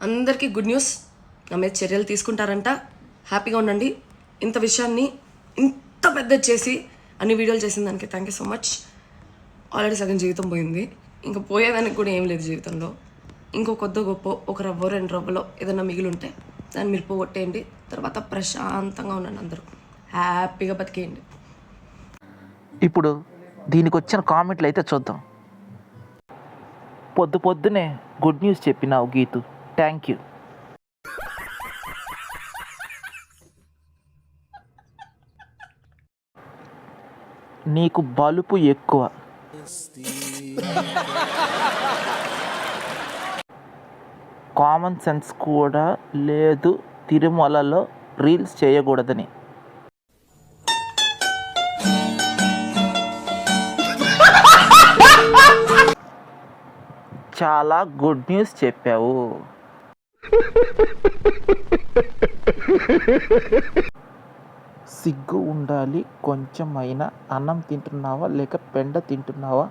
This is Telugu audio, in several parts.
అందరికీ గుడ్ న్యూస్, నా మీద చర్యలు తీసుకుంటారంట. హ్యాపీగా ఉండండి. ఇంత విషయాన్ని ఇంత పెద్ద చేసి అన్ని వీడియోలు చేసిన దానికి thank you so much. Already సగం జీవితం పోయింది, ఇంకా పోయేదానికి కూడా ఏం లేదు జీవితంలో. ఇంకో కొద్ద గొప్ప ఒక రవ్వ 2 రవ్వలో ఏదైనా మిగిలి ఉంటే దాన్ని మీరు పోగొట్టేయండి. తర్వాత ప్రశాంతంగా ఉండండి, అందరూ హ్యాపీగా బతికేయండి. ఇప్పుడు దీనికి వచ్చిన కామెంట్లు అయితే చూద్దాం. పొద్దునే గుడ్ న్యూస్ చెప్పినావు గీతు, థ్యాంక్ యూ. నీకు బలుపు ఎక్కువ. కామన్ సెన్స్ కూడా లేదు తిరుమలలో రీల్స్ చేయకూడదని. చాలా గుడ్ న్యూస్ చెప్పావు. సిగ్గు ఉండాలి కొంచెమైనా. అన్నం తింటున్నావా లేక పెండ తింటున్నావా?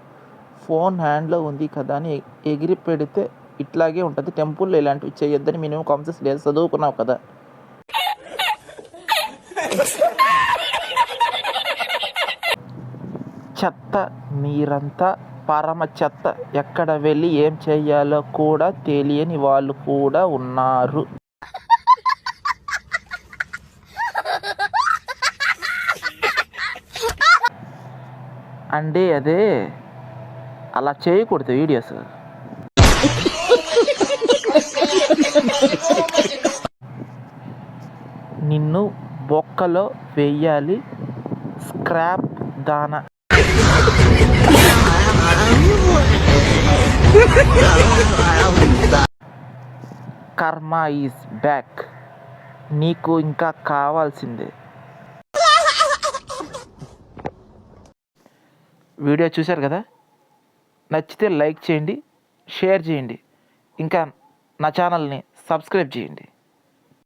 ఫోన్ హ్యాండ్లో ఉంది కదా అని ఎగిరి పెడితే ఇట్లాగే ఉంటుంది. టెంపుల్లో ఇలాంటివి చేయొద్దని మినిమం కాన్సెప్ట్స్ లేదు, చదువుకున్నావు కదా. చెత్త మీరంతా పరమ చెత్త. ఎక్కడ వెళ్ళి ఏం చేయాలో కూడా తెలియని వాళ్ళు కూడా ఉన్నారు. అంటే అదే అలా చేయకూడదు వీడియోస్. నిన్ను బొక్కలో వెయ్యాలి, స్క్రాప్ దానా. కర్మ ఈజ్ బ్యాక్. నీకు ఇంకా కావాల్సిందే. వీడియో చూశారు కదా, నచ్చితే లైక్ చేయండి, షేర్ చేయండి, ఇంకా నా ఛానల్ని సబ్స్క్రైబ్ చేయండి.